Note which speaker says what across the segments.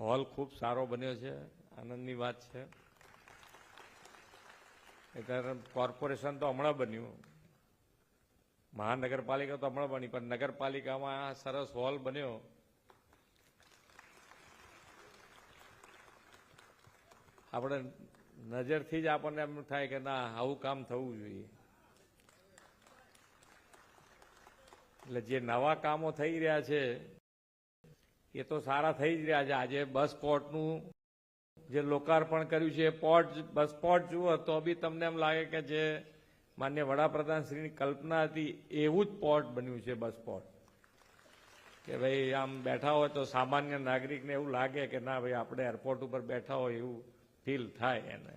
Speaker 1: Hall ખૂબ સારો બન્યો છે, આનંદની વાત છે. એટલે કોર્પોરેશન તો હમણાં બન્યું, મહાનગરપાલિકા તો હમણાં બની, પણ નગરપાલિકામાં સરસ હોલ બન્યો. આપણે નજરથી જ આપણને એમ થાય કે ના, આવું કામ થવું જોઈએ. એટલે જે નવા કામો થઈ રહ્યા છે એ તો સારા થઈ જ રહ્યા છે. આજે બસ પોર્ટનું જે લોકાર્પણ કર્યું છે, બસ પોર્ટ જુઓ તો બી તમને એમ લાગે કે જે માન્ય વડાપ્રધાન શ્રીની કલ્પના હતી એવું જ પોર્ટ બન્યું છે. બસ પોર્ટ કે ભાઈ આમ બેઠા હોય તો સામાન્ય નાગરિકને એવું લાગે કે ના ભાઈ આપણે એરપોર્ટ ઉપર બેઠા હોય એવું ફીલ થાય એને.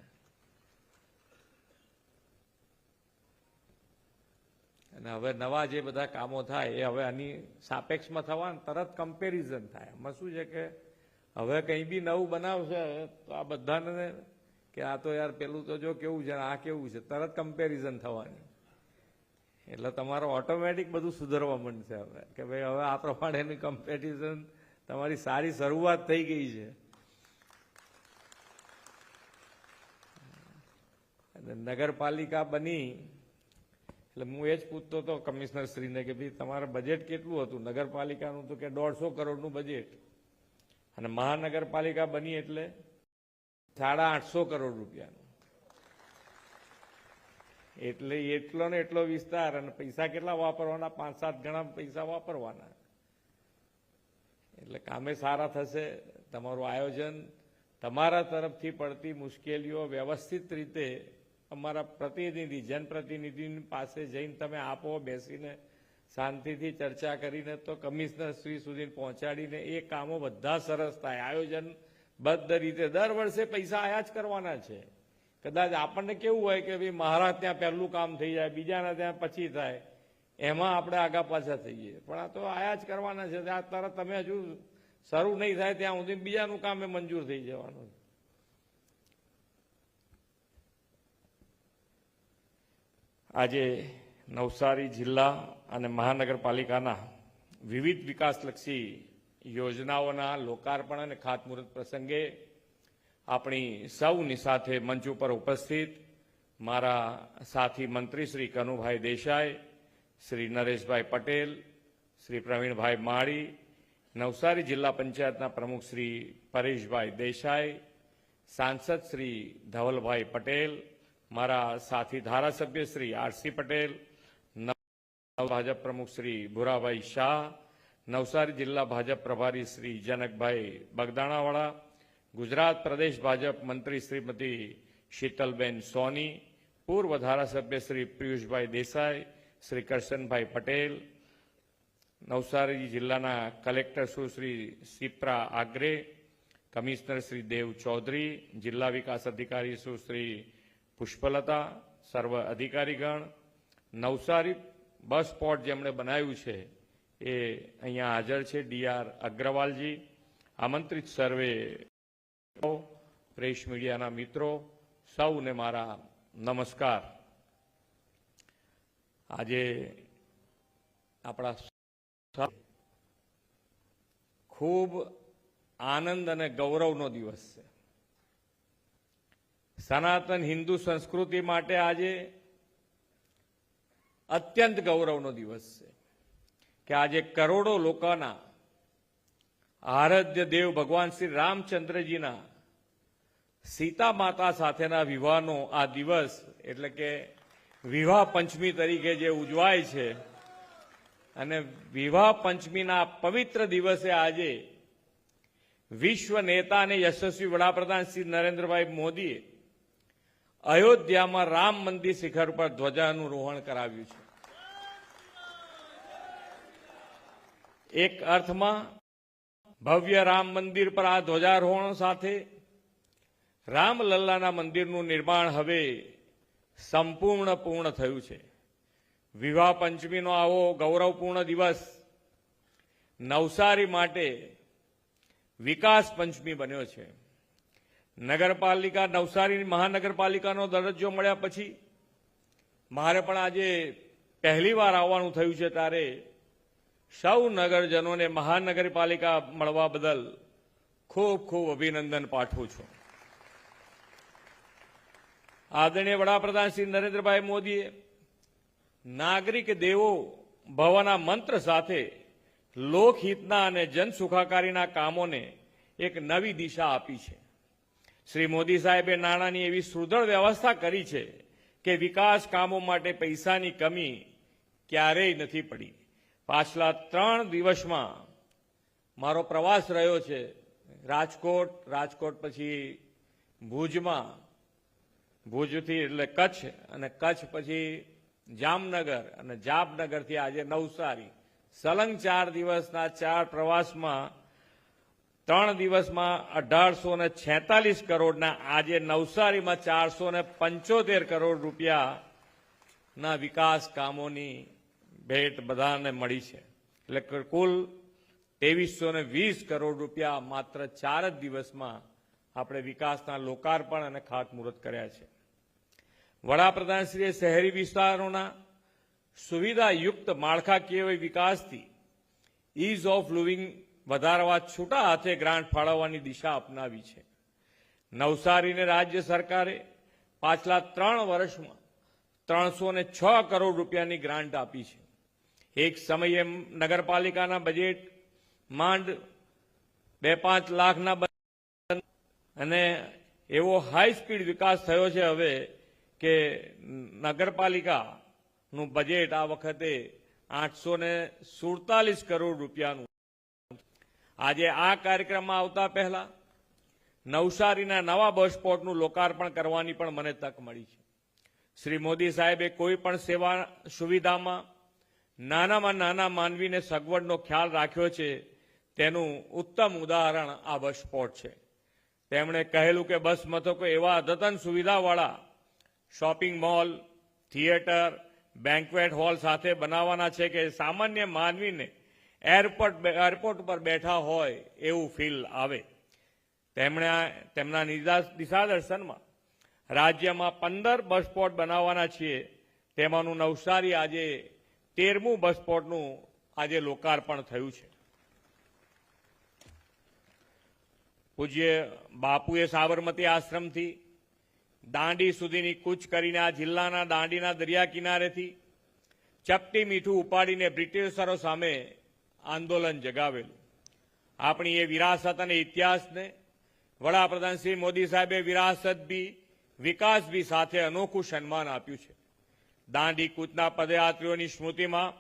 Speaker 1: અને હવે નવા જે બધા કામો થાય એ હવે આની સાપેક્ષમાં થવા તરત કમ્પેરિઝન થાય. એમાં શું છે કે હવે કંઈ બી નવું બનાવશે તો આ બધાને કે આ તો યાર પેલું તો જો કેવું છે, આ કેવું છે, તરત કમ્પેરિઝન થવાની. એટલે તમારો ઓટોમેટિક બધું સુધરવા માંડશે હવે કે ભાઈ હવે આ પ્રમાણેની કમ્પેરિઝન તમારી સારી શરૂઆત થઈ ગઈ છે. અને નગરપાલિકા બની એટલે હું એ જ પૂછતો હતો કમિશનર શ્રીને કે ભાઈ તમારે બજેટ કેટલું હતું નગરપાલિકાનું? તો કે 150 કરોડનું બજેટ. અને મહાનગરપાલિકા બની એટલે 850 કરોડ રૂપિયાનું. એટલે એટલો ને એટલો વિસ્તાર અને પૈસા કેટલા વાપરવાના? 5-7 ગણા પૈસા વાપરવાના. એટલે કામે સારા થશે. તમારું આયોજન, તમારા તરફથી પડતી મુશ્કેલીઓ વ્યવસ્થિત રીતે અમારા પ્રતિનિધિ, જનપ્રતિનિધિ પાસે જઈને તમે આપો, બેસીને શાંતિથી ચર્ચા કરીને તો કમિશનર શ્રી સુધી પહોંચાડીને એ કામો બધા સરસ થાય. આયોજનબદ્ધ રીતે દર વર્ષે પૈસા આયા જ કરવાના છે. કદાચ આપણને કેવું હોય કે ભાઈ મહારાજ ત્યાં પહેલું કામ થઈ જાય, બીજાના ત્યાં પછી થાય, એમાં આપણે આગા પાછા થઈએ. પણ આ તો આયા જ કરવાના છે. આ તરત તમે હજુ શરૂ નહીં થાય ત્યાં સુધી બીજાનું કામ એ મંજૂર થઈ જવાનું. આજે નવસારી જિલ્લા અને મહાનગરપાલિકાના વિવિધ વિકાસલક્ષી યોજનાઓના લોકાર્પણ અને ખાતમુહૂર્ત પ્રસંગે આપણી સૌની સાથે મંચ ઉપર ઉપસ્થિત મારા સાથી મંત્રી શ્રી કનુભાઈ દેસાઈ, શ્રી નરેશભાઈ પટેલ, શ્રી પ્રવીણભાઈ માળી, નવસારી જિલ્લા પંચાયતના પ્રમુખ શ્રી પરેશભાઈ દેસાઈ, સાંસદ શ્રી ધવલભાઈ પટેલ, મારા સાથી ધારાસભ્ય શ્રી આરસી પટેલ, ભાજપ પ્રમુખ શ્રી ભુરાભાઈ શાહ, નવસારી જિલ્લા ભાજપ પ્રભારી શ્રી જનકભાઈ બગદાણાવાળા, ગુજરાત પ્રદેશ ભાજપ મંત્રી શ્રીમતી શીતલબેન સોની, પૂર્વ ધારાસભ્ય શ્રી પિયુષભાઈ દેસાઈ, શ્રી કરશનભાઈ પટેલ, નવસારી જિલ્લાના કલેક્ટર શ્રી સિપ્રા આગરે, કમિશનર શ્રી દેવ ચૌધરી, જિલ્લા વિકાસ અધિકારી શ્રી પુષ્પલતા, સર્વ અધિકારીગણ, નવસારી બસ પોર્ટ જેમણે બનાવ્યું છે એ અહીંયા હાજર છે, ડીઆર અગ્રવાલજી, આમંત્રિત સર્વે પ્રેસ મીડિયાના મિત્રો, સૌને મારા નમસ્કાર. આજે આપણા ખૂબ આનંદ અને ગૌરવનો દિવસ છે. સનાતન હિન્દુ સંસ્કૃતિ માટે આજે અત્યંત ગૌરવનો દિવસ છે કે આજે કરોડો લોકોના આરાધ્ય દેવ ભગવાન શ્રી રામચંદ્રજીના સીતા માતા સાથેના વિવાહનો આ દિવસ એટલે કે વિવાહ પંચમી તરીકે જે ઉજવાય છે, અને વિવાહ પંચમીના પવિત્ર દિવસે આજે વિશ્વ નેતા અને યશસ્વી વડાપ્રધાન શ્રી નરેન્દ્રભાઈ મોદીએ અયોધ્યામાં રામ મંદિર શિખર પર ધ્વજારોહણ કરાવ્યું છે. એક અર્થમાં ભવ્ય રામ મંદિર પર આ ધ્વજારોહણ સાથે રામલલ્લાના મંદિરનું નિર્માણ હવે સંપૂર્ણ પૂર્ણ થયું છે. વિવાહ પંચમીનો આવો ગૌરવપૂર્ણ દિવસ નવસારી માટે વિકાસ પંચમી બન્યો છે. નગરપાલિકા, નવસારી મહાનગરપાલિકાનો દરજ્જો મળ્યા પછી મારે પણ આજે પહેલી વાર આવવાનું થયું છે, ત્યારે સૌ નગરજનોને મહાનગરપાલિકા મળવા બદલ ખૂબ ખૂબ અભિનંદન પાઠવું છું. આદરણીય વડાપ્રધાન શ્રી નરેન્દ્રભાઈ મોદીએ નાગરિક દેવો ભવના મંત્ર સાથે લોકહિતના અને જનસુખાકારીના કામોને એક નવી દિશા આપી છે. શ્રી મોદી સાહેબે નાણાંની એવી સુદૃઢ વ્યવસ્થા કરી છે કે વિકાસ કામો માટે પૈસાની કમી ક્યારેય નથી પડી. પાછલા 3 દિવસમાં મારો પ્રવાસ રહ્યો છે રાજકોટ પછી ભુજમાં, ભુજથી એટલે કચ્છ, અને કચ્છ પછી જામનગર, અને જામનગરથી આજે નવસારી. સલંગ 4 દિવસના 4 પ્રવાસમાં 3 દિવસમાં 1846 કરોડના, આજે નવસારીમાં 475 કરોડ રૂપિયાના વિકાસ કામોની ભેટ બધાને મળી છે. એટલે કુલ 2320 કરોડ રૂપિયા માત્ર 4 જ દિવસમાં આપણે વિકાસના લોકાર્પણ અને ખાતમુહૂર્ત કર્યા છે. વડાપ્રધાનશ્રીએ શહેરી વિસ્તારોના સુવિધાયુક્ત માળખાકીય વિકાસથી ઇઝ ઓફ લિવિંગ વધારવા છૂટા હાથે ગ્રાન્ટ ફાળવવાની દિશા અપનાવી છે. નવસારીને રાજ્ય સરકારે પાછલા 3 વર્ષમાં 306 કરોડ રૂપિયાની ગ્રાન્ટ આપી છે. એક સમયે નગરપાલિકાના બજેટ માંડ 2-5 લાખના, અને એવો હાઈ સ્પીડ વિકાસ થયો છે હવે કે નગરપાલિકાનું બજેટ આ વખતે 847 કરોડ રૂપિયાનું. આજે આ કાર્યક્રમમાં આવતા પહેલા નવસારીના નવા બસ સ્પોટનું લોકાર્પણ કરવાની પણ મને તક મળી છે. શ્રી મોદી સાહેબે કોઈ પણ સેવા સુવિધામાં નાનામાં નાના માનવીને સગવડનો ખ્યાલ રાખ્યો છે, તેનું ઉત્તમ ઉદાહરણ આ બસ સ્પોટ છે. તેમણે કહેલું કે બસ મથકો એવા અદ્યતન સુવિધાવાળા shopping mall, theatre, banquet hall સાથે બનાવવાના છે કે સામાન્ય માનવીને એરપોર્ટ પર બેઠા હોય એવું ફીલ આવે. તેમણે તેમના દિશાદર્શનમાં રાજ્યમાં 15 બસ સ્પોટ બનાવવાના છીએ, તેમાંનું નવસારી આજે 13મું બસ સ્પોટનું આજે લોકાર્પણ થયું છે. પૂજ્ય બાપુએ સાબરમતી આશ્રમથી દાંડી સુધીની કૂચ કરીને આ જિલ્લાના દાંડીના દરિયા કિનારેથી ચપટી મીઠું ઉપાડીને બ્રિટિશરો સામે આંદોલન જગાવેલું. આપણી એ વિરાસત અને ઇતિહાસને વડાપ્રધાન શ્રી મોદી સાહેબે વિરાસત બી વિકાસ બી સાથે અનોખું સન્માન આપ્યું છે. દાંડી કૂચના પદયાત્રીઓની સ્મૃતિમાં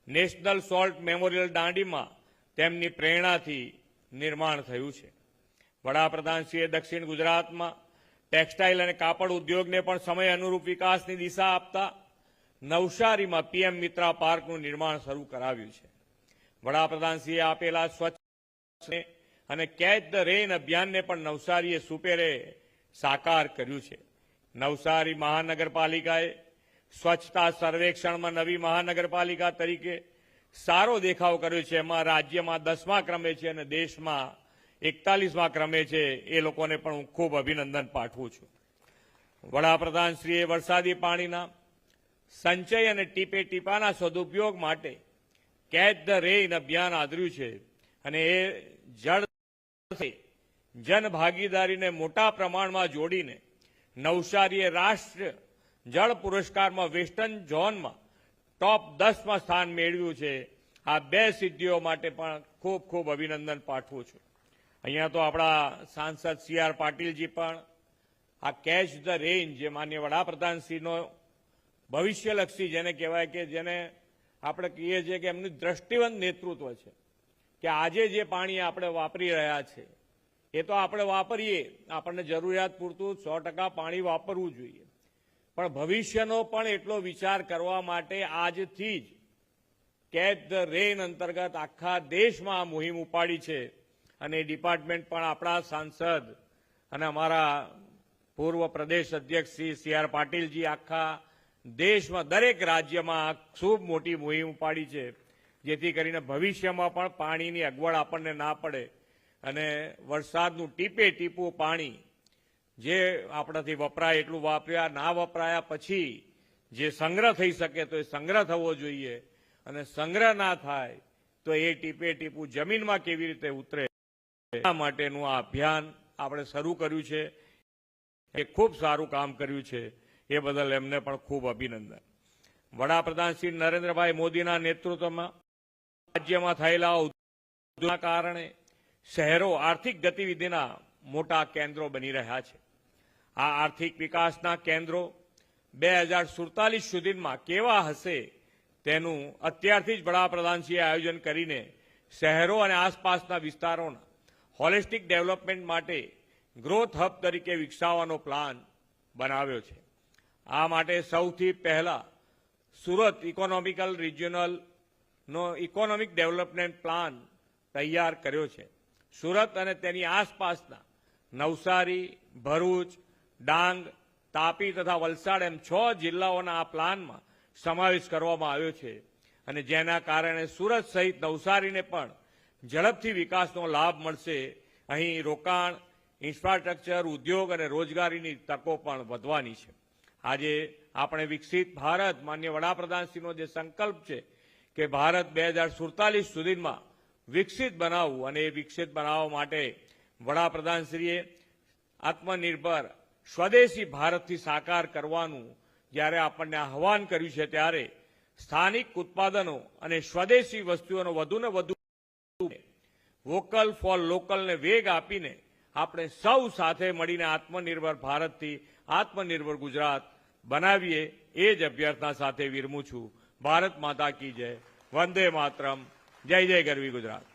Speaker 1: નેશનલ સોલ્ટ મેમોરિયલ દાંડીમાં તેમની પ્રેરણાથી નિર્માણ થયું છે. વડાપ્રધાનશ્રીએ દક્ષિણ ગુજરાતમાં ટેક્સટાઇલ અને કાપડ ઉદ્યોગને પણ સમય અનુરૂપ વિકાસની દિશા આપતા નવસારીમાં પીએમ મિત્રા પાર્કનું નિર્માણ શરૂ કરાવ્યું છે. વડાપ્રધાનશ્રીએ આપેલા સ્વચ્છ અને કેચ ધ રેન અભિયાનને પણ નવસારીએ સુપેરે સાકાર કર્યું છે. નવસારી મહાનગરપાલિકાએ સ્વચ્છતા સર્વેક્ષણમાં નવી મહાનગરપાલિકા તરીકે સારો દેખાવ કર્યો છે. એમાં રાજ્યમાં 10મા ક્રમે છે અને દેશમાં 41મા ક્રમે છે. એ લોકોને પણ હું ખૂબ અભિનંદન પાઠવું છું. વડાપ્રધાનશ્રીએ વરસાદી પાણીના સંચય અને ટીપે ટીપાના સદુપયોગ માટે કેચ ધ રેન અભિયાન આદર્યું છે, અને એ જળ જનભાગીદારીને મોટા પ્રમાણમાં જોડીને નવસારીએ રાષ્ટ્રીય જળ પુરસ્કારમાં વેસ્ટર્ન ઝોનમાં ટોપ 10માં સ્થાન મેળવ્યું છે. આ 2 સિદ્ધિઓ માટે પણ ખૂબ ખૂબ અભિનંદન પાઠવું છું. અહીંયા તો આપણા સાંસદ CR પાટીલજી પણ આ કેચ ધ રેન, જે માન્ય વડાપ્રધાનશ્રીનો ભવિષ્યલક્ષી જેને કહેવાય, કે જેને આપણે કહીએ છીએ કે એમનું દ્રષ્ટિવંત નેતૃત્વ છે, કે આજે જે પાણી આપણે વાપરી રહ્યા છે એ તો આપણે વાપરીએ, આપણને જરૂરિયાત પૂરતું 100% પાણી વાપરવું જોઈએ, પણ ભવિષ્યનો પણ એટલો વિચાર કરવા માટે આજથી જ કેચ ધ રેન અંતર્ગત આખા દેશમાં આ મુહિમ ઉપાડી છે. અને ડિપાર્ટમેન્ટ પણ આપણા સાંસદ અને અમારા પૂર્વ પ્રદેશ અધ્યક્ષ શ્રી CR પાટીલજી આખા દેશમાં દરેક રાજ્યમાં ખૂબ મોટી મુહિમ ઉપાડી છે, જેથી કરીને ભવિષ્યમાં પણ પાણીની અગવડ આપણને ના પડે અને વરસાદનું ટીપે ટીપું પાણી જે આપણાથી વપરાય એટલું વાપર્યા, ના વપરાયા પછી જે સંગ્રહ થઈ શકે તો એ સંગ્રહ થવો જોઈએ, અને સંગ્રહ ના થાય તો એ ટીપે ટીપું જમીનમાં કેવી રીતે ઉતરે આ માટેનું આ અભિયાન આપણે શરૂ કર્યું છે એ ખૂબ સારું કામ કર્યું છે એ બદલ એમને પણ ખૂબ અભિનંદન. વડાપ્રધાન શ્રી નરેન્દ્રભાઈ મોદીના નેતૃત્વમાં રાજ્યમાં થયેલા ઉદ્યોગોના કારણે શહેરો આર્થિક ગતિવિધિના મોટા કેન્દ્રો બની રહ્યા છે. આ આર્થિક વિકાસના કેન્દ્રો 2047 સુધીમાં કેવા હશે તેનું અત્યારથી જ વડાપ્રધાનશ્રીએ આયોજન કરીને શહેરો અને આસપાસના વિસ્તારોના હોલિસ્ટિક ડેવલપમેન્ટ માટે ગ્રોથ હબ તરીકે વિકસાવવાનો પ્લાન બનાવ્યો છે. આ માટે સૌથી પહેલા સુરત ઇકોનોમિકલ રિજિયનલનો ઇકોનોમિક ડેવલપમેન્ટ પ્લાન તૈયાર કર્યો છે. સુરત અને તેની આસપાસના નવસારી, ભરૂચ, ડાંગ, તાપી તથા વલસાડ એમ 6 જિલ્લાઓના આ પ્લાનમાં સમાવેશ કરવામાં આવ્યો છે અને જેના કારણે સુરત સહિત નવસારીને પણ ઝડપથી વિકાસનો લાભ મળશે. અહીં રોકાણ, ઇન્ફ્રાસ્ટ્રક્ચર, ઉદ્યોગ અને રોજગારીની તકો પણ વધવાની છે. આજે આપણે વિકસિત ભારત, માન્ય વડાપ્રધાનશ્રીનો જે સંકલ્પ છે કે ભારત 2047 સુધીમાં વિકસિત બનાવવું અને એ વિકસિત બનાવવા માટે વડાપ્રધાનશ્રીએ આત્મનિર્ભર સ્વદેશી ભારતથી સાકાર કરવાનું જ્યારે આપણને આહવાન કર્યું છે ત્યારે સ્થાનિક ઉત્પાદનો અને સ્વદેશી વસ્તુઓનો વધુને વધુ વોકલ ફોર લોકલને વેગ આપીને આપણે સૌ સાથે મળીને આત્મનિર્ભર ભારતથી આત્મનિર્ભર ગુજરાત બનાવીએ એ જ અભ્યર્થના સાથે વિરમું છું. ભારત માતા કી જય. વંદે માતરમ. જય જય ગરવી ગુજરાત.